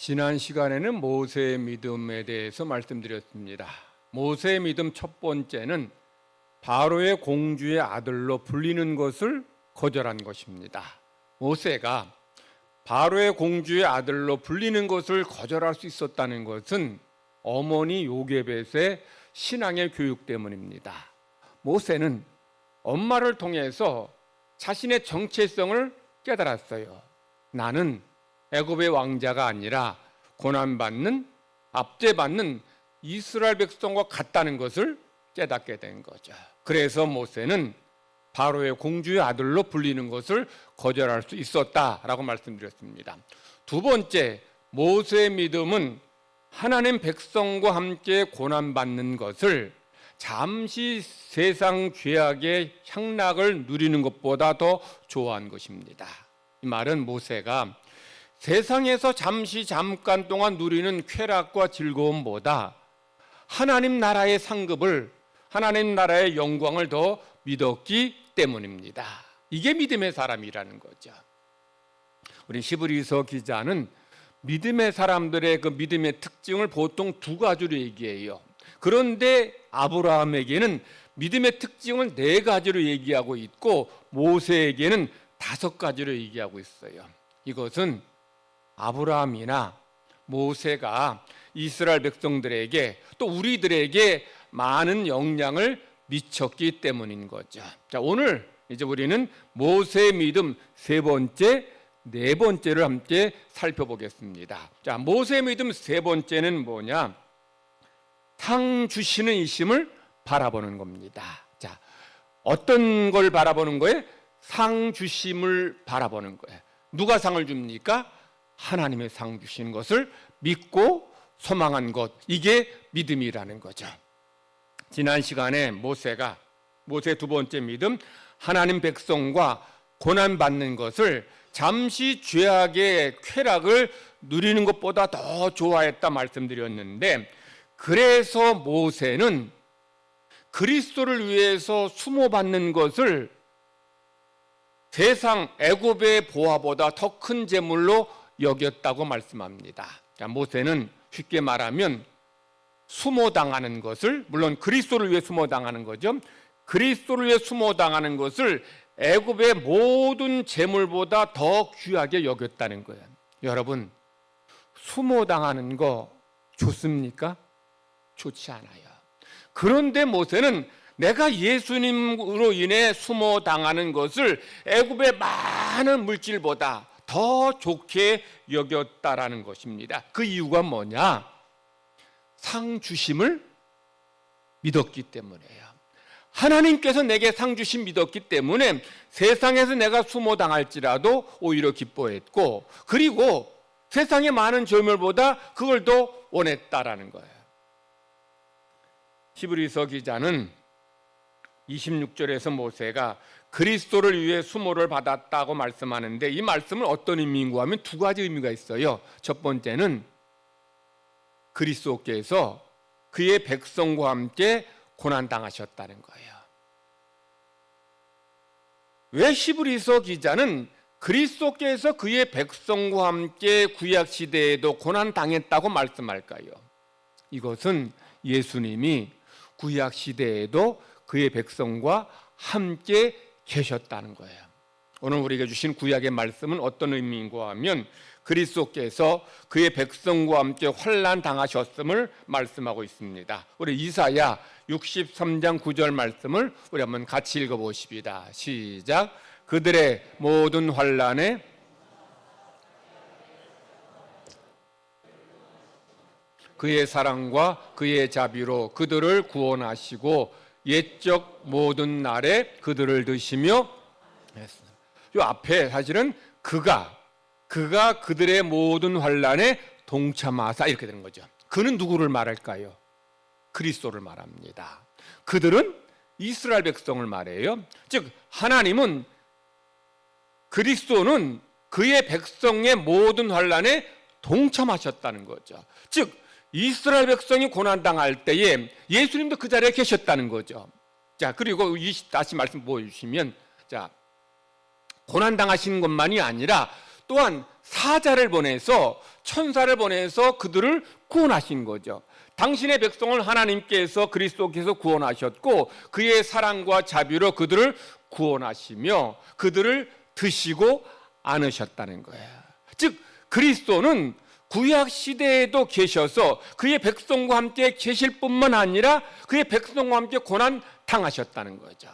지난 시간에는 모세의 믿음에 대해서 말씀드렸습니다. 모세의 믿음 첫 번째는 바로의 공주의 아들로 불리는 것을 거절한 것입니다. 모세가 바로의 공주의 아들로 불리는 것을 거절할 수 있었다는 것은 어머니 요게벳의 신앙의 교육 때문입니다. 모세는 엄마를 통해서 자신의 정체성을 깨달았어요. 나는 애굽의 왕자가 아니라 고난받는, 압제받는 이스라엘 백성과 같다는 것을 깨닫게 된 거죠. 그래서 모세는 바로의 공주의 아들로 불리는 것을 거절할 수 있었다라고 말씀드렸습니다. 두 번째, 모세의 믿음은 하나님 백성과 함께 고난받는 것을 잠시 세상 죄악의 향락을 누리는 것보다 더 좋아한 것입니다. 이 말은 모세가 세상에서 잠깐 동안 누리는 쾌락과 즐거움보다 하나님 나라의 상급을, 하나님 나라의 영광을 더 믿었기 때문입니다. 이게 믿음의 사람이라는 거죠. 우리 히브리서 기자는 믿음의 사람들의 그 믿음의 특징을 보통 두 가지로 얘기해요. 그런데 아브라함에게는 믿음의 특징을 네 가지로 얘기하고 있고 모세에게는 5가지로 얘기하고 있어요. 이것은 아브라함이나 모세가 이스라엘 백성들에게 또 우리들에게 많은 영향을 미쳤기 때문인 거죠. 자, 오늘 이제 우리는 모세의 믿음 세 번째, 네 번째를 함께 살펴보겠습니다. 자, 모세의 믿음 세 번째는 뭐냐? 상 주시는 이심을 바라보는 겁니다. 자, 어떤 걸 바라보는 거예요? 상 주심을 바라보는 거예요. 누가 상을 줍니까? 하나님의 상 주시는 것을 믿고 소망한 것, 이게 믿음이라는 거죠. 지난 시간에 모세의 두 번째 믿음, 하나님 백성과 고난받는 것을 잠시 죄악의 쾌락을 누리는 것보다 더 좋아했다 말씀드렸는데, 그래서 모세는 그리스도를 위해서 수모받는 것을 세상 애굽의 보화보다 더 큰 재물로 여겼다고 말씀합니다. 자, 모세는 쉽게 말하면 수모당하는 것을, 물론 그리스도를 위해 수모당하는 거죠. 그리스도를 위해 수모당하는 것을 애굽의 모든 재물보다 더 귀하게 여겼다는 거예요. 여러분, 수모당하는 거 좋습니까? 좋지 않아요. 그런데 모세는 내가 예수님으로 인해 수모당하는 것을 애굽의 많은 물질보다 더 좋게 여겼다라는 것입니다. 그 이유가 뭐냐? 상 주심을 믿었기 때문이에요. 하나님께서 내게 상 주심 믿었기 때문에 세상에서 내가 수모당할지라도 오히려 기뻐했고, 그리고 세상의 많은 재물보다 그걸 더 원했다라는 거예요. 히브리서 기자는 26절에서 모세가 그리스도를 위해 수모를 받았다고 말씀하는데, 이 말씀은 어떤 의미인가 하면 두 가지 의미가 있어요. 첫 번째는 그리스도께서 그의 백성과 함께 고난당하셨다는 거예요. 왜 히브리서 기자는 그리스도께서 그의 백성과 함께 구약시대에도 고난당했다고 말씀할까요? 이것은 예수님이 구약시대에도 그의 백성과 함께 계셨다는 거예요. 오늘 우리에게 주신 구약의 말씀은 어떤 의미인가 하면 그리스도께서 그의 백성과 함께 환난 당하셨음을 말씀하고 있습니다. 우리 이사야 63장 9절 말씀을 우리 한번 같이 읽어보십니다. 시작. 그들의 모든 환난에 그의 사랑과 그의 자비로 그들을 구원하시고 옛적 모든 날에 그들을 드시며 했습니다. 이 앞에 사실은 그가 그들의 모든 환난에 동참하사 이렇게 되는 거죠. 그는 누구를 말할까요? 그리스도를 말합니다. 그들은 이스라엘 백성을 말해요. 즉 하나님은, 그리스도는 그의 백성의 모든 환난에 동참하셨다는 거죠. 즉 이스라엘 백성이 고난당할 때에 예수님도 그 자리에 계셨다는 거죠. 자, 그리고 다시 말씀 보여주시면, 자, 고난당하신 것만이 아니라 또한 사자를 보내서 천사를 보내서 그들을 구원하신 거죠. 당신의 백성을 하나님께서 그리스도께서 구원하셨고 그의 사랑과 자비로 그들을 구원하시며 그들을 드시고 안으셨다는 거예요. 즉 그리스도는 구약 시대에도 계셔서 그의 백성과 함께 계실 뿐만 아니라 그의 백성과 함께 고난 당하셨다는 거죠.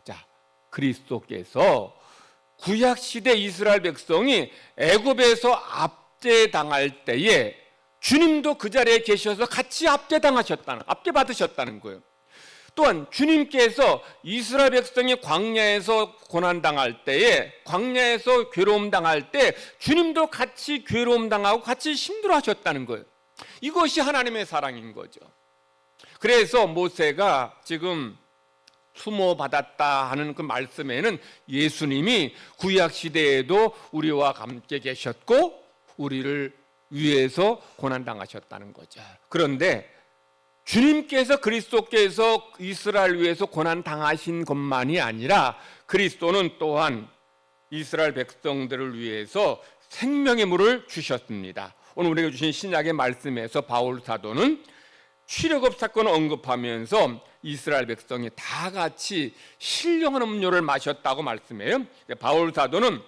자, 그리스도께서 구약 시대 이스라엘 백성이 애굽에서 압제당할 때에 주님도 그 자리에 계셔서 같이 압제받으셨다는 거예요. 또한 주님께서 이스라엘 백성이 광야에서 고난당할 때에, 광야에서 괴로움 당할 때 주님도 같이 괴로움 당하고 같이 힘들어하셨다는 거예요. 이것이 하나님의 사랑인 거죠. 그래서 모세가 지금 수모받았다 하는 그 말씀에는 예수님이 구약 시대에도 우리와 함께 계셨고 우리를 위해서 고난당하셨다는 거죠. 그런데 주님께서 그리스도께서 이스라엘 위해서 고난당하신 것만이 아니라 그리스도는 또한 이스라엘 백성들을 위해서 생명의 물을 주셨습니다. 오늘 우리가 주신 신약의 말씀에서 바울 사도는 출애굽 사건을 언급하면서 이스라엘 백성이 다 같이 신령한 음료를 마셨다고 말씀해요. 바울 사도는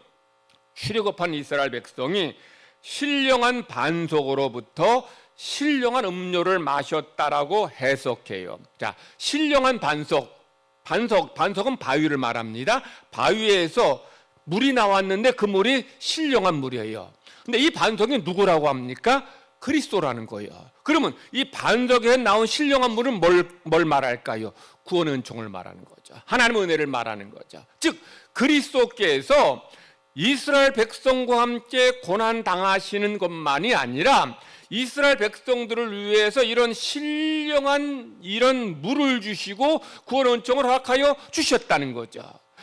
출애굽한 이스라엘 백성이 신령한 반석으로부터 신령한 음료를 마셨다라고 해석해요. 자, 신령한 반석은 바위를 말합니다. 바위에서 물이 나왔는데 그 물이 신령한 물이에요. 근데 이 반석이 누구라고 합니까? 그리스도라는 거예요. 그러면 이 반석에 나온 신령한 물은 뭘 말할까요? 구원의 은총을 말하는 거죠. 하나님의 은혜를 말하는 거죠. 즉 그리스도께서 이스라엘 백성과 함께 고난 당하시는 것만이 아니라 이스라엘 백성들을 위해서 이런 신령한 이런 물을 주시고 구원 은총을 허락하여 주셨다는 거죠.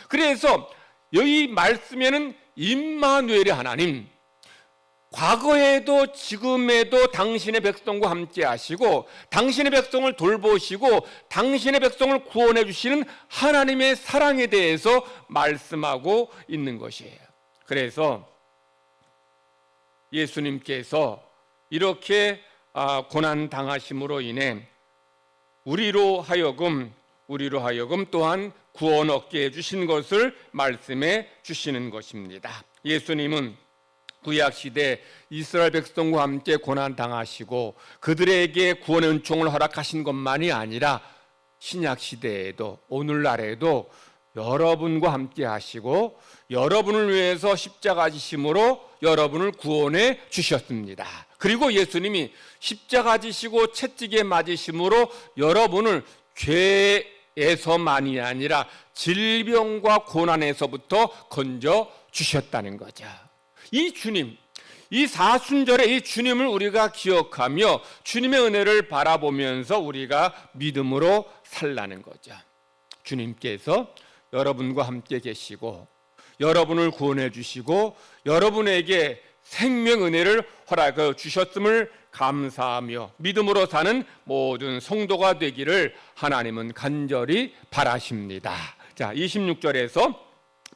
그래서 여기 말씀에는 임마누엘의 하나님, 과거에도 지금에도 당신의 백성과 함께 하시고 당신의 백성을 돌보시고 당신의 백성을 구원해 주시는 하나님의 사랑에 대해서 말씀하고 있는 것이에요. 그래서 예수님께서 이렇게 고난 당하심으로 인해 우리로 하여금 또한 구원 얻게 해 주신 것을 말씀해 주시는 것입니다. 예수님은 구약 시대 이스라엘 백성과 함께 고난 당하시고 그들에게 구원의 은총을 허락하신 것만이 아니라 신약 시대에도 오늘날에도 여러분과 함께 하시고 여러분을 위해서 십자가 지심으로 여러분을 구원해 주셨습니다. 그리고 예수님이 십자가 지시고 채찍에 맞으심으로 여러분을 죄에서만이 아니라 질병과 고난에서부터 건져 주셨다는 거죠. 이 주님, 이 사순절에 이 주님을 우리가 기억하며 주님의 은혜를 바라보면서 우리가 믿음으로 살라는 거죠. 주님께서 여러분과 함께 계시고 여러분을 구원해 주시고 여러분에게 생명 은혜를 허락해 주셨음을 감사하며 믿음으로 사는 모든 성도가 되기를 하나님은 간절히 바라십니다. 자, 26절에서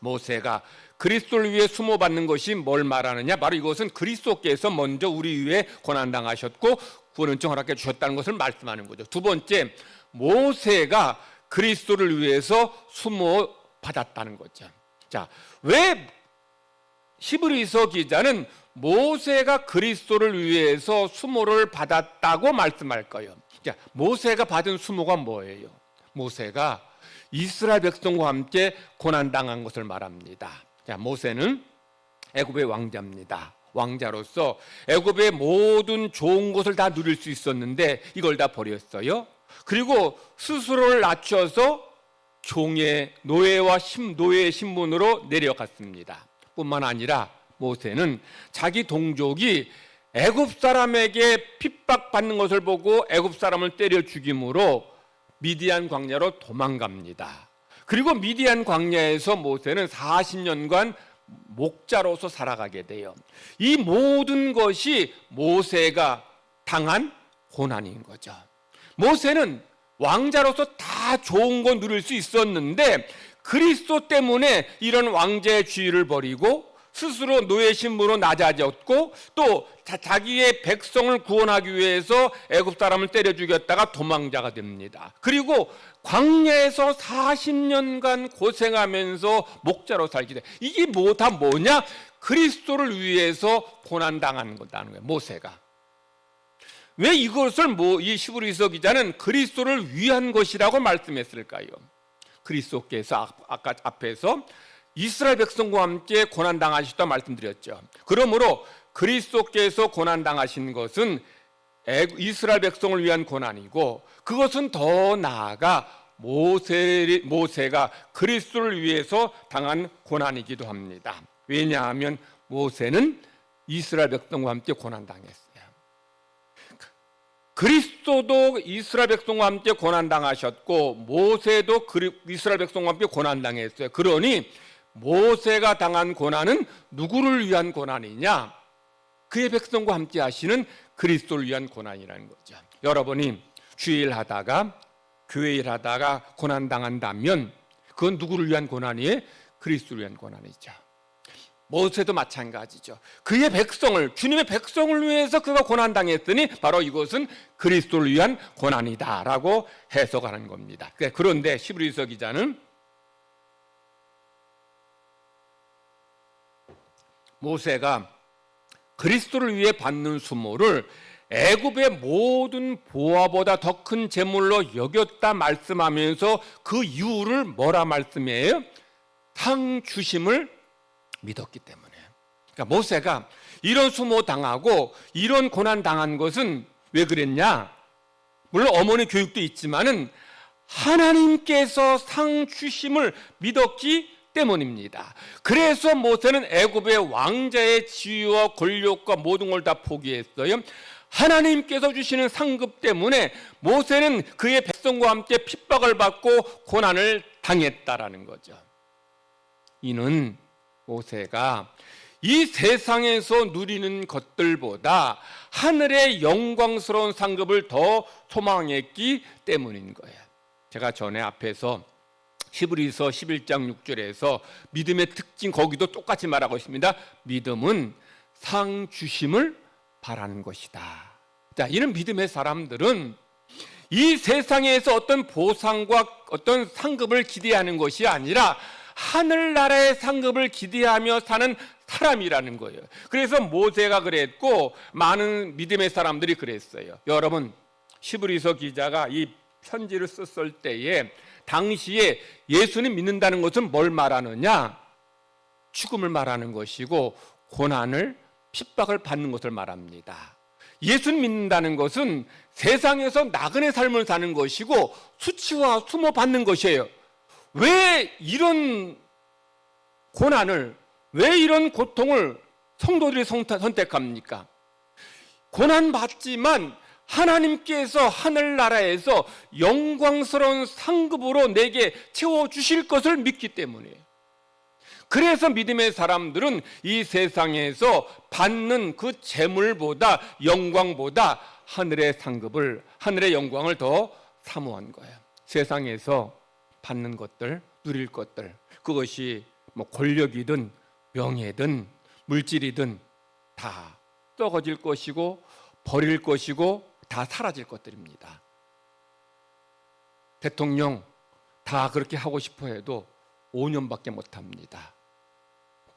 모세가 그리스도를 위해 수모받는 것이 뭘 말하느냐? 바로 이것은 그리스도께서 먼저 우리 위해 고난당하셨고 구원 은총 허락해 주셨다는 것을 말씀하는 거죠. 두 번째, 모세가 그리스도를 위해서 수모받았다는 거죠. 자, 왜 히브리서 기자는 모세가 그리스도를 위해서 수모를 받았다고 말씀할까요? 자, 모세가 받은 수모가 뭐예요? 모세가 이스라엘 백성과 함께 고난당한 것을 말합니다. 자, 모세는 애굽의 왕자입니다. 왕자로서 애굽의 모든 좋은 것을 다 누릴 수 있었는데 이걸 다 버렸어요. 그리고 스스로를 낮춰서 종의 노예의 신분으로 내려갔습니다. 뿐만 아니라 모세는 자기 동족이 애굽 사람에게 핍박받는 것을 보고 애굽 사람을 때려 죽임으로 미디안 광야로 도망갑니다. 그리고 미디안 광야에서 모세는 40년간 목자로서 살아가게 돼요. 이 모든 것이 모세가 당한 고난인 거죠. 모세는 왕자로서 다 좋은 거 누릴 수 있었는데 그리스도 때문에 이런 왕자의 지위를 버리고 스스로 노예 신분으로 낮아졌고 또 자기의 백성을 구원하기 위해서 애굽 사람을 때려 죽였다가 도망자가 됩니다. 그리고 광야에서 40년간 고생하면서 목자로 살게 돼. 이게 다 뭐냐? 그리스도를 위해서 고난당하는 거다는 거예요. 모세가. 왜 이것을 이 히브리서 기자는 그리스도를 위한 것이라고 말씀했을까요? 그리스도께서 아까 앞에서 이스라엘 백성과 함께 고난당하시다 말씀드렸죠. 그러므로 그리스도께서 고난당하신 것은 이스라엘 백성을 위한 고난이고 그것은 더 나아가 모세가 그리스도를 위해서 당한 고난이기도 합니다. 왜냐하면 모세는 이스라엘 백성과 함께 고난당했어요. 그리스도도 이스라엘 백성과 함께 고난당하셨고 모세도 이스라엘 백성과 함께 고난당했어요. 그러니 모세가 당한 고난은 누구를 위한 고난이냐? 그의 백성과 함께 하시는 그리스도를 위한 고난이라는 거죠. 여러분이 주일 하다가 교회 일 하다가 고난당한다면 그건 누구를 위한 고난이에요? 그리스도를 위한 고난이죠. 모세도 마찬가지죠. 그의 백성을, 주님의 백성을 위해서 그가 고난당했으니 바로 이것은 그리스도를 위한 고난이다라고 해석하는 겁니다. 그런데 히브리서 기자는 모세가 그리스도를 위해 받는 수모를 애굽의 모든 보화보다 더 큰 재물로 여겼다 말씀하면서 그 이유를 뭐라 말씀해요? 상 주심을 믿었기 때문에. 그러니까 모세가 이런 수모 당하고 이런 고난 당한 것은 왜 그랬냐? 물론 어머니 교육도 있지만은 하나님께서 상 주심을 믿었기 때문입니다. 그래서 모세는 애굽의 왕자의 지위와 권력과 모든 걸 다 포기했어요. 하나님께서 주시는 상급 때문에 모세는 그의 백성과 함께 핍박을 받고 고난을 당했다라는 거죠. 이는 모세가 이 세상에서 누리는 것들보다 하늘의 영광스러운 상급을 더 소망했기 때문인 거예요. 제가 전에 앞에서 히브리서 11장 6절에서 믿음의 특징 거기도 똑같이 말하고 있습니다. 믿음은 상 주심을 바라는 것이다. 자, 이런 믿음의 사람들은 이 세상에서 어떤 보상과 어떤 상급을 기대하는 것이 아니라 하늘나라의 상급을 기대하며 사는 사람이라는 거예요. 그래서 모세가 그랬고 많은 믿음의 사람들이 그랬어요. 여러분, 히브리서 기자가 이 편지를 썼을 때에 당시에 예수님 믿는다는 것은 뭘 말하느냐? 죽음을 말하는 것이고 고난을 핍박을 받는 것을 말합니다. 예수님 믿는다는 것은 세상에서 나그네 삶을 사는 것이고 수치와 수모 받는 것이에요. 왜 이런 고난을, 왜 이런 고통을 성도들이 선택합니까? 고난 받지만 하나님께서 하늘나라에서 영광스러운 상급으로 내게 채워주실 것을 믿기 때문이에요. 그래서 믿음의 사람들은 이 세상에서 받는 그 재물보다 영광보다 하늘의 상급을, 하늘의 영광을 더 사모한 거예요. 세상에서 받는 것들, 누릴 것들, 그것이 뭐 권력이든 명예든 물질이든 다 썩어질 것이고 버릴 것이고 다 사라질 것들입니다. 대통령 다 그렇게 하고 싶어 해도 5년밖에 못합니다.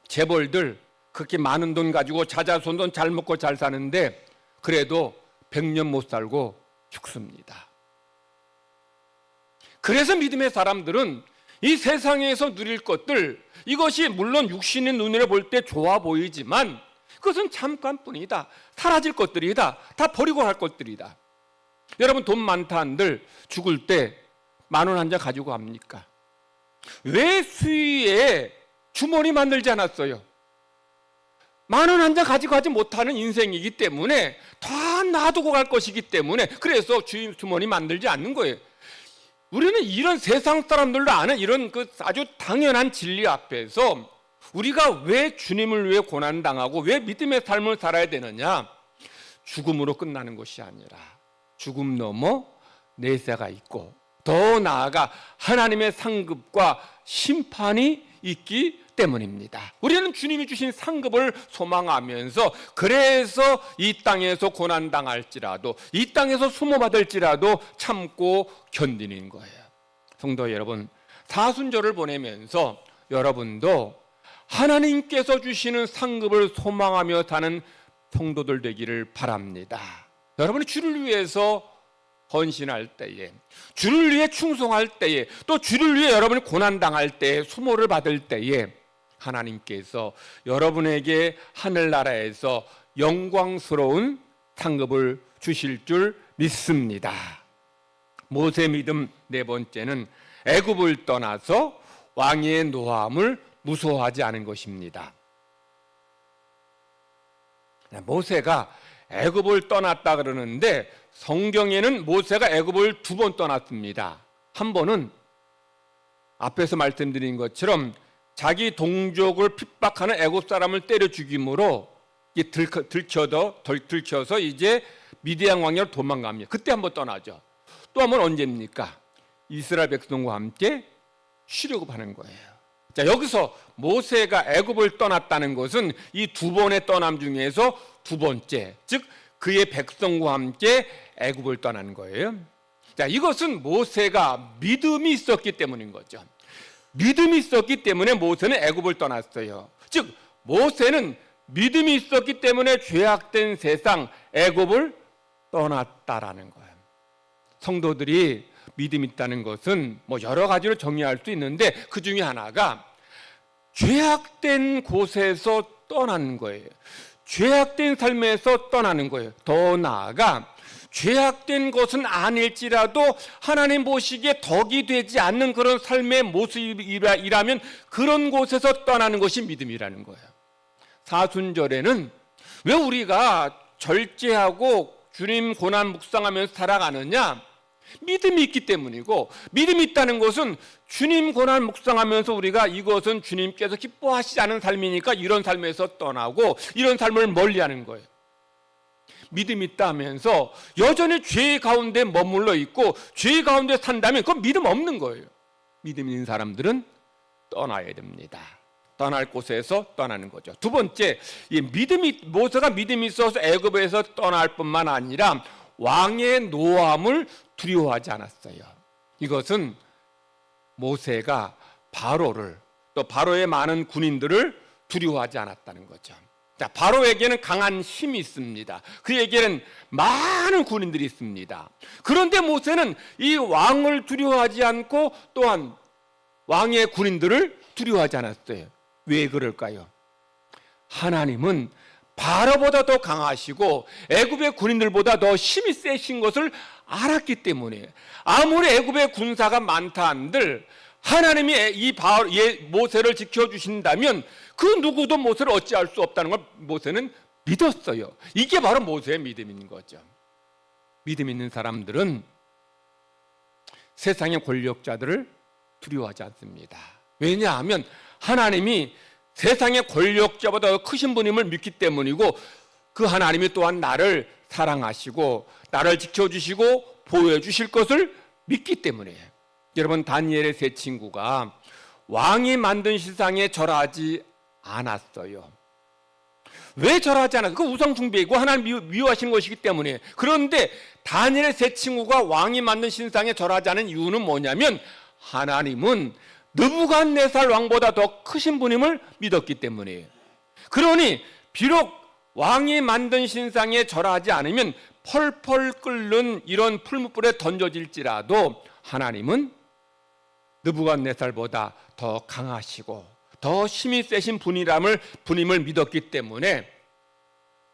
재벌들 그렇게 많은 돈 가지고 자자손손 잘 먹고 잘 사는데 그래도 100년 못 살고 죽습니다. 그래서 믿음의 사람들은 이 세상에서 누릴 것들, 이것이 물론 육신의 눈으로 볼 때 좋아 보이지만 그것은 잠깐뿐이다. 사라질 것들이다. 다 버리고 할 것들이다. 여러분, 돈 많다 한들 죽을 때 10,000원 한 장 가지고 갑니까? 왜 수위에 주머니 만들지 않았어요? 10,000원 한 장 가지고 가지 못하는 인생이기 때문에 다 놔두고 갈 것이기 때문에 그래서 주머니 만들지 않는 거예요. 우리는 이런 세상 사람들도 아는 이런 그 아주 당연한 진리 앞에서 우리가 왜 주님을 위해 고난당하고 왜 믿음의 삶을 살아야 되느냐? 죽음으로 끝나는 것이 아니라 죽음 넘어 내세가 있고 더 나아가 하나님의 상급과 심판이 있기 때문입니다. 우리는 주님이 주신 상급을 소망하면서 그래서 이 땅에서 고난당할지라도 이 땅에서 수모받을지라도 참고 견디는 거예요. 성도 여러분, 사순절을 보내면서 여러분도 하나님께서 주시는 상급을 소망하며 사는 성도들 되기를 바랍니다. 여러분이 주를 위해서 헌신할 때에, 주를 위해 충성할 때에, 또 주를 위해 여러분이 고난당할 때에, 수모를 받을 때에 하나님께서 여러분에게 하늘나라에서 영광스러운 상급을 주실 줄 믿습니다. 모세 믿음 네 번째는 애굽을 떠나서 왕의 노함을 무서워하지 않은 것입니다. 모세가 애굽을 떠났다 그러는데 성경에는 모세가 애굽을 2번 떠났습니다. 한 번은 앞에서 말씀드린 것처럼 자기 동족을 핍박하는 애굽 사람을 때려 죽임으로 들켜서 이제 미디안 왕녀로 도망갑니다. 그때 한번 떠나죠. 또 한 번 언제입니까? 이스라엘 백성과 함께 출애굽하는 거예요. 자, 여기서 모세가 애굽을 떠났다는 것은 이 2번의 떠남 중에서 2번째, 즉 그의 백성과 함께 애굽을 떠나는 거예요. 자, 이것은 모세가 믿음이 있었기 때문인 거죠. 믿음이 있었기 때문에 모세는 애굽을 떠났어요. 즉 모세는 믿음이 있었기 때문에 죄악된 세상 애굽을 떠났다라는 거예요. 성도들이 믿음이 있다는 것은 여러 가지로 정의할 수 있는데 그 중에 하나가 죄악된 곳에서 떠나는 거예요. 죄악된 삶에서 떠나는 거예요. 더 나아가 죄악된 것은 아닐지라도 하나님 보시기에 덕이 되지 않는 그런 삶의 모습이라면 그런 곳에서 떠나는 것이 믿음이라는 거예요. 사순절에는 왜 우리가 절제하고 주님 고난 묵상하면서 살아가느냐? 믿음이 있기 때문이고, 믿음이 있다는 것은 주님 고난 묵상하면서 우리가 이것은 주님께서 기뻐하시지 않은 삶이니까 이런 삶에서 떠나고 이런 삶을 멀리하는 거예요. 믿음이 있다 하면서 여전히 죄 가운데 머물러 있고 죄 가운데 산다면 그건 믿음 없는 거예요. 믿음 있는 사람들은 떠나야 됩니다. 떠날 곳에서 떠나는 거죠. 두 번째, 모세가 믿음이 있어서 애굽에서 떠날 뿐만 아니라 왕의 노함을 두려워하지 않았어요. 이것은 모세가 바로를, 또 바로의 많은 군인들을 두려워하지 않았다는 거죠. 자, 바로에게는 강한 힘이 있습니다. 그에게는 많은 군인들이 있습니다. 그런데 모세는 이 왕을 두려워하지 않고 또한 왕의 군인들을 두려워하지 않았어요. 왜 그럴까요? 하나님은 바로보다 더 강하시고 애굽의 군인들보다 더 힘이 세신 것을 알았기 때문에, 아무리 애굽의 군사가 많다 한들 하나님이 이 모세를 지켜주신다면 그 누구도 모세를 어찌할 수 없다는 걸 모세는 믿었어요. 이게 바로 모세의 믿음인 거죠. 믿음 있는 사람들은 세상의 권력자들을 두려워하지 않습니다. 왜냐하면 하나님이 세상의 권력자보다 더 크신 분임을 믿기 때문이고, 그 하나님이 또한 나를 사랑하시고 나를 지켜주시고 보호해 주실 것을 믿기 때문이에요. 여러분, 다니엘의 세 친구가 왕이 만든 신상에 절하지 않았어요. 왜 절하지 않았어요? 그 우상 숭배이고 하나님 미워하시는 것이기 때문에. 그런데 다니엘의 세 친구가 왕이 만든 신상에 절하지 않은 이유는 뭐냐면 하나님은 느부갓네살 왕보다 더 크신 분임을 믿었기 때문이에요. 그러니 비록 왕이 만든 신상에 절하지 않으면 펄펄 끓는 이런 풀무불에 던져질지라도 하나님은 느부갓네살보다 더 강하시고 더 힘이 세신 분임을 믿었기 때문에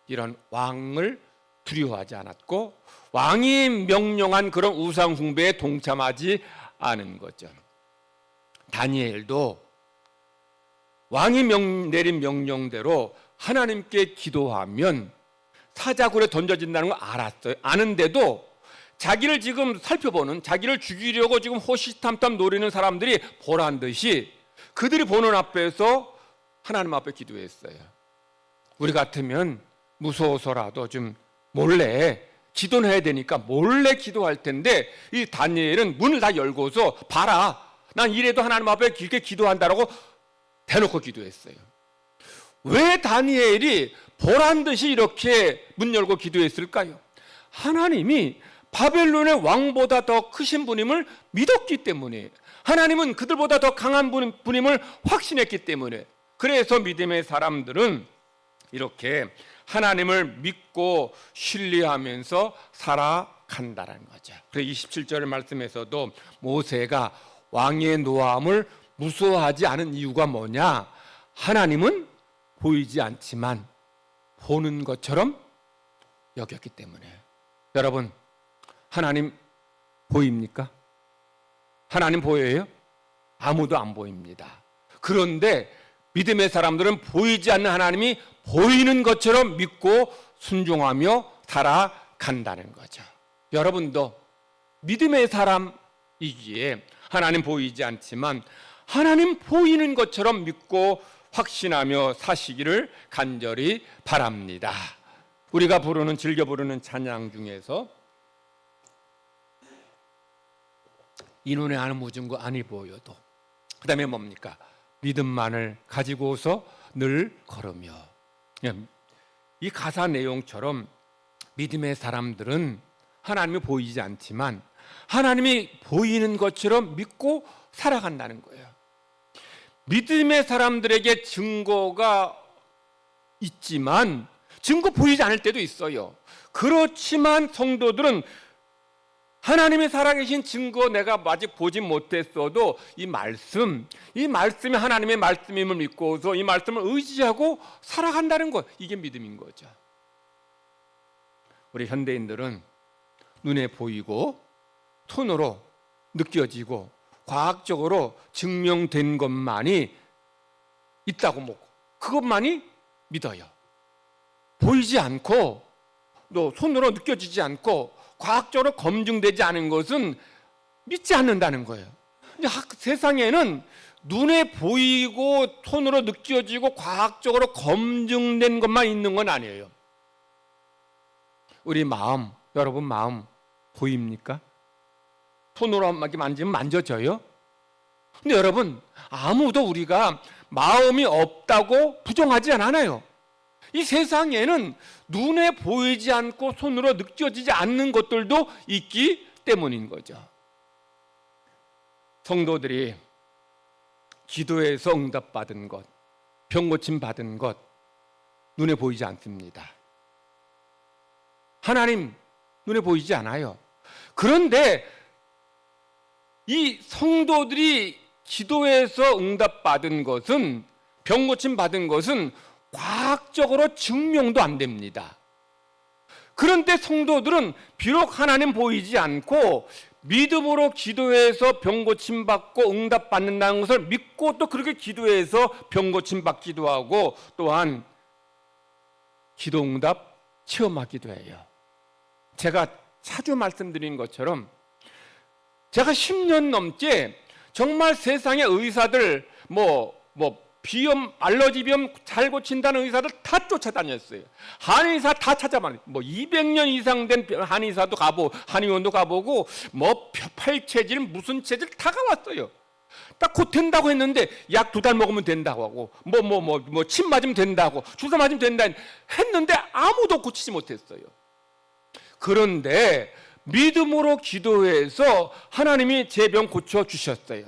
이런 왕을 두려워하지 않았고 왕이 명령한 그런 우상 숭배에 동참하지 않은 거죠. 다니엘도 왕이 내린 명령대로 하나님께 기도하면 사자굴에 던져진다는 걸 알았어요. 아는데도 자기를 지금 살펴보는, 자기를 죽이려고 지금 호시탐탐 노리는 사람들이 보란 듯이 그들이 보는 앞에서 하나님 앞에 기도했어요. 우리 같으면 무서워서라도 좀 몰래 기도는 해야 되니까 몰래 기도할 텐데 이 다니엘은 문을 다 열고서 봐라, 난 이래도 하나님 앞에 길게 기도한다라고 대놓고 기도했어요. 왜 다니엘이 보란 듯이 이렇게 문 열고 기도했을까요? 하나님이 바벨론의 왕보다 더 크신 분임을 믿었기 때문에, 하나님은 그들보다 더 강한 분임을 확신했기 때문에, 그래서 믿음의 사람들은 이렇게 하나님을 믿고 신뢰하면서 살아간다는 거죠. 그래서 27절 말씀에서도 모세가 왕의 노함을 무서워하지 않은 이유가 뭐냐? 하나님은 보이지 않지만 보는 것처럼 여겼기 때문에. 여러분, 하나님 보입니까? 하나님 보여요? 아무도 안 보입니다. 그런데 믿음의 사람들은 보이지 않는 하나님이 보이는 것처럼 믿고 순종하며 살아간다는 거죠. 여러분도 믿음의 사람이기에 하나님 보이지 않지만 하나님 보이는 것처럼 믿고 확신하며 사시기를 간절히 바랍니다. 우리가 즐겨 부르는 찬양 중에서 이 눈에 하는 모든 거 아니 보여도, 그 다음에 뭡니까? 믿음만을 가지고서 늘 걸으며. 이 가사 내용처럼 믿음의 사람들은 하나님이 보이지 않지만 하나님이 보이는 것처럼 믿고 살아간다는 거예요. 믿음의 사람들에게 증거가 있지만 증거 보이지 않을 때도 있어요. 그렇지만 성도들은 하나님이 살아계신 증거 내가 아직 보지 못했어도 이 말씀이 하나님의 말씀임을 믿고서 이 말씀을 의지하고 살아간다는 것, 이게 믿음인 거죠. 우리 현대인들은 눈에 보이고 손으로 느껴지고 과학적으로 증명된 것만이 있다고 먹고 그것만이 믿어요. 보이지 않고 또 손으로 느껴지지 않고 과학적으로 검증되지 않은 것은 믿지 않는다는 거예요. 세상에는 눈에 보이고 손으로 느껴지고 과학적으로 검증된 것만 있는 건 아니에요. 우리 마음, 여러분 마음 보입니까? 손으로 만지면 만져져요? 근데 여러분, 아무도 우리가 마음이 없다고 부정하지 않아요. 이 세상에는 눈에 보이지 않고 손으로 느껴지지 않는 것들도 있기 때문인 거죠. 성도들이 기도해서 응답받은 것, 병고침 받은 것 눈에 보이지 않습니다. 하나님 눈에 보이지 않아요. 그런데 이 성도들이 기도해서 응답받은 것은, 병고침 받은 것은 과학적으로 증명도 안 됩니다. 그런데 성도들은 비록 하나님 보이지 않고 믿음으로 기도해서 병고침 받고 응답받는다는 것을 믿고 또 그렇게 기도해서 병고침 받기도 하고 또한 기도 응답 체험하기도 해요. 제가 자주 말씀드린 것처럼 제가 10년 넘게 정말 세상의 의사들 비염, 알러지 비염 잘 고친다는 의사들 다 쫓아다녔어요. 한의사 다 찾아봤어요. 200년 이상 된 한의사도 가보고 한의원도 가보고 팔체질 무슨 체질 다 가봤어요. 딱 곧 된다고 했는데 약 2달 먹으면 된다고 하고 침 맞으면 된다고 주사 맞으면 된다 했는데 아무도 고치지 못했어요. 그런데 믿음으로 기도해서 하나님이 제 병 고쳐주셨어요.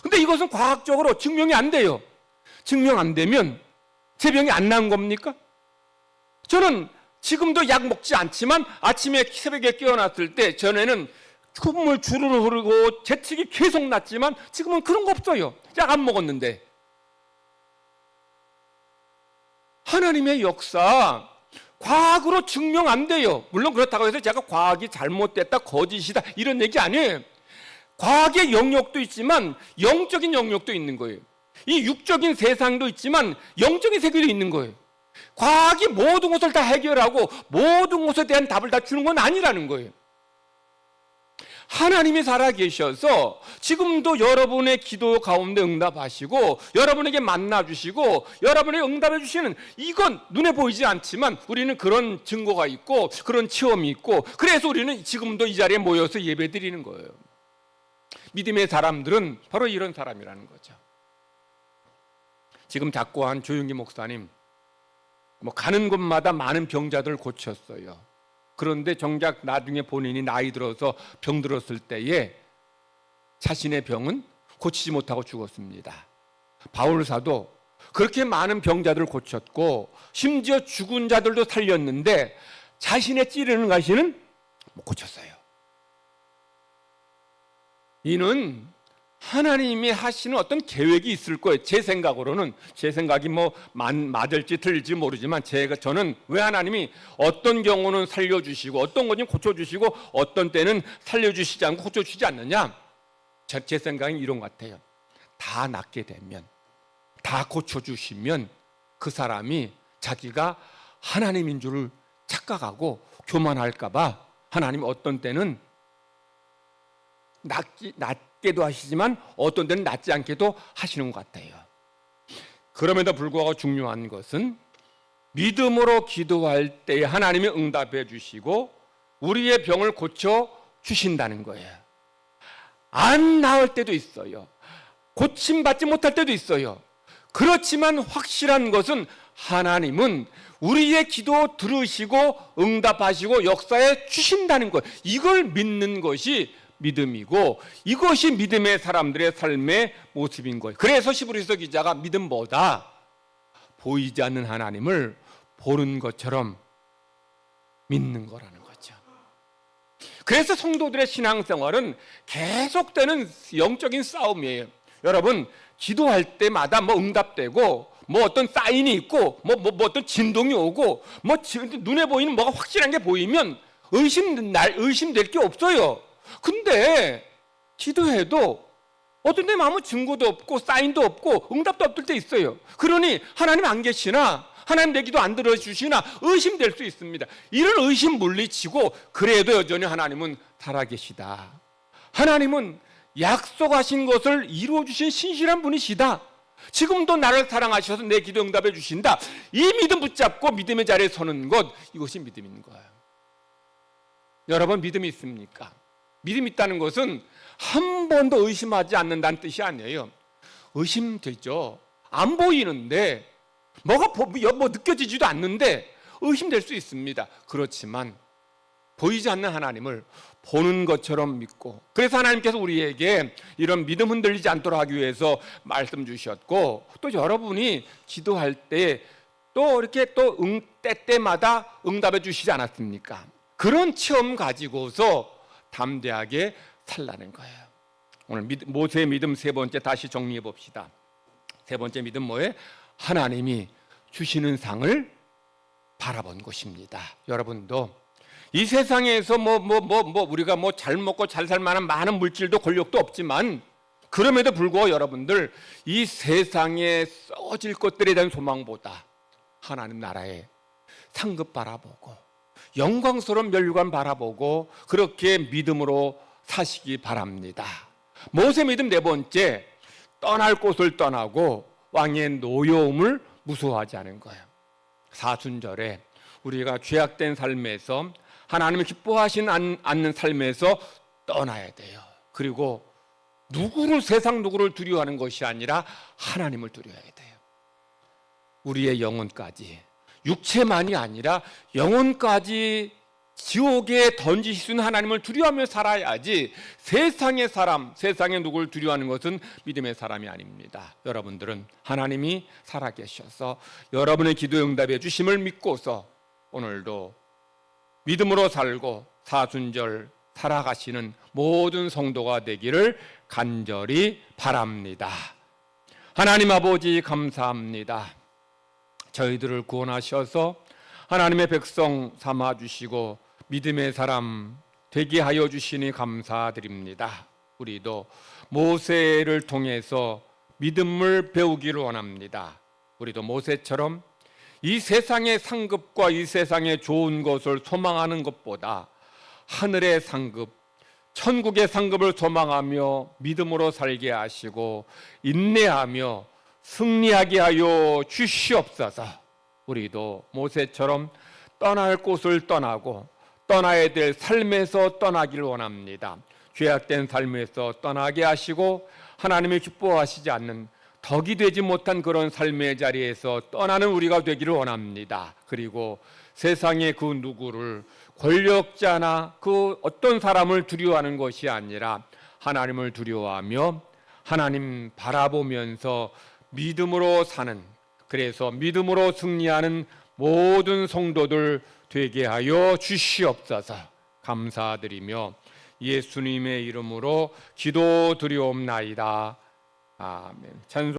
근데 이것은 과학적으로 증명이 안 돼요. 증명 안 되면 제 병이 안 난 겁니까? 저는 지금도 약 먹지 않지만 아침에 새벽에 깨어났을 때 전에는 콧물 주르르 흐르고 재채기 계속 났지만 지금은 그런 거 없어요. 약 안 먹었는데. 하나님의 역사 과학으로 증명 안 돼요. 물론 그렇다고 해서 제가 과학이 잘못됐다, 거짓이다 이런 얘기 아니에요. 과학의 영역도 있지만 영적인 영역도 있는 거예요. 이 육적인 세상도 있지만 영적인 세계도 있는 거예요. 과학이 모든 것을 다 해결하고 모든 것에 대한 답을 다 주는 건 아니라는 거예요. 하나님이 살아계셔서 지금도 여러분의 기도 가운데 응답하시고 여러분에게 만나주시고 여러분에게 응답해 주시는, 이건 눈에 보이지 않지만 우리는 그런 증거가 있고 그런 체험이 있고 그래서 우리는 지금도 이 자리에 모여서 예배 드리는 거예요. 믿음의 사람들은 바로 이런 사람이라는 거죠. 지금 작고한 조용기 목사님, 가는 곳마다 많은 병자들을 고쳤어요. 그런데 정작 나중에 본인이 나이 들어서 병들었을 때에 자신의 병은 고치지 못하고 죽었습니다. 바울 사도 그렇게 많은 병자들을 고쳤고 심지어 죽은 자들도 살렸는데 자신의 찌르는 가시는 못 고쳤어요. 이는 하나님이 하시는 어떤 계획이 있을 거예요. 제 생각으로는, 제 생각이 맞을지 틀릴지 모르지만 저는 왜 하나님이 어떤 경우는 살려주시고 어떤 것은 고쳐주시고 어떤 때는 살려주시지 않고 고쳐주시지 않느냐, 제 생각은 이런 것 같아요. 다 낫게 되면, 다 고쳐주시면 그 사람이 자기가 하나님인 줄을 착각하고 교만할까 봐 하나님이 어떤 때는 낫게도 하시지만 어떤 때는 낫지 않게도 하시는 것 같아요. 그럼에도 불구하고 중요한 것은 믿음으로 기도할 때 하나님이 응답해 주시고 우리의 병을 고쳐 주신다는 거예요. 안 나을 때도 있어요. 고침받지 못할 때도 있어요. 그렇지만 확실한 것은 하나님은 우리의 기도 들으시고 응답하시고 역사해 주신다는 것, 이걸 믿는 것이 믿음이고 이것이 믿음의 사람들의 삶의 모습인 거예요. 그래서 히브리서 기자가 믿음보다 보이지 않는 하나님을 보는 것처럼 믿는 거라는 거죠. 그래서 성도들의 신앙생활은 계속되는 영적인 싸움이에요. 여러분, 기도할 때마다 응답되고 어떤 사인이 있고 어떤 진동이 오고 눈에 보이는 뭐가 확실한 게 보이면 의심될 게 없어요. 근데 기도해도 어떤 데 아무 증거도 없고 사인도 없고 응답도 없을 때 있어요. 그러니 하나님 안 계시나, 하나님 내 기도 안 들어주시나 의심될 수 있습니다. 이런 의심 물리치고 그래도 여전히 하나님은 살아계시다, 하나님은 약속하신 것을 이루어주신 신실한 분이시다, 지금도 나를 사랑하셔서 내 기도 응답해 주신다, 이 믿음 붙잡고 믿음의 자리에 서는 것, 이것이 믿음인 거예요. 여러분, 믿음이 있습니까? 믿음이 있다는 것은 한 번도 의심하지 않는다는 뜻이 아니에요. 의심되죠. 안 보이는데 뭐가 느껴지지도 않는데 의심될 수 있습니다. 그렇지만 보이지 않는 하나님을 보는 것처럼 믿고, 그래서 하나님께서 우리에게 이런 믿음 흔들리지 않도록 하기 위해서 말씀 주셨고, 또 여러분이 기도할 때 또 이렇게 때때마다 응답해 주시지 않았습니까? 그런 체험 가지고서 담대하게 살라는 거예요. 오늘 모세의 믿음 세 번째 다시 정리해 봅시다. 세 번째 믿음 뭐예요? 하나님이 주시는 상을 바라본 것입니다. 여러분도 이 세상에서 우리가 잘 먹고 잘 살 만한 많은 물질도 권력도 없지만, 그럼에도 불구하고 여러분들 이 세상에 썩어질 것들에 대한 소망보다 하나님 나라의 상급 바라보고 영광스러운 멸류관 바라보고 그렇게 믿음으로 사시기 바랍니다. 모세 믿음 네 번째, 떠날 곳을 떠나고 왕의 노여움을 무서워하지 않은 거예요. 사순절에 우리가 죄악된 삶에서 하나님을 기뻐하시지 않는 삶에서 떠나야 돼요. 그리고 세상 누구를 두려워하는 것이 아니라 하나님을 두려워해야 돼요. 우리의 영혼까지, 육체만이 아니라 영혼까지 지옥에 던지실 수 있는 하나님을 두려워하며 살아야지, 세상의 사람, 세상의 누구를 두려워하는 것은 믿음의 사람이 아닙니다. 여러분들은 하나님이 살아계셔서 여러분의 기도에 응답해 주심을 믿고서 오늘도 믿음으로 살고 사순절 살아가시는 모든 성도가 되기를 간절히 바랍니다. 하나님 아버지, 감사합니다. 저희들을 구원하셔서 하나님의 백성 삼아주시고 믿음의 사람 되게 하여 주시니 감사드립니다. 우리도 모세를 통해서 믿음을 배우기를 원합니다. 우리도 모세처럼 이 세상의 상급과 이 세상의 좋은 것을 소망하는 것보다 하늘의 상급, 천국의 상급을 소망하며 믿음으로 살게 하시고 인내하며 승리하게 하여 주시옵소서. 우리도 모세처럼 떠날 곳을 떠나고 떠나야 될 삶에서 떠나기를 원합니다. 죄악된 삶에서 떠나게 하시고 하나님을 기뻐하시지 않는 덕이 되지 못한 그런 삶의 자리에서 떠나는 우리가 되기를 원합니다. 그리고 세상의 그 누구를, 권력자나 그 어떤 사람을 두려워하는 것이 아니라 하나님을 두려워하며 하나님 바라보면서 믿음으로 사는, 그래서 믿음으로 승리하는 모든 성도들 되게 하여 주시옵소서. 감사드리며 예수님의 이름으로 기도드리옵나이다. 아멘. 찬송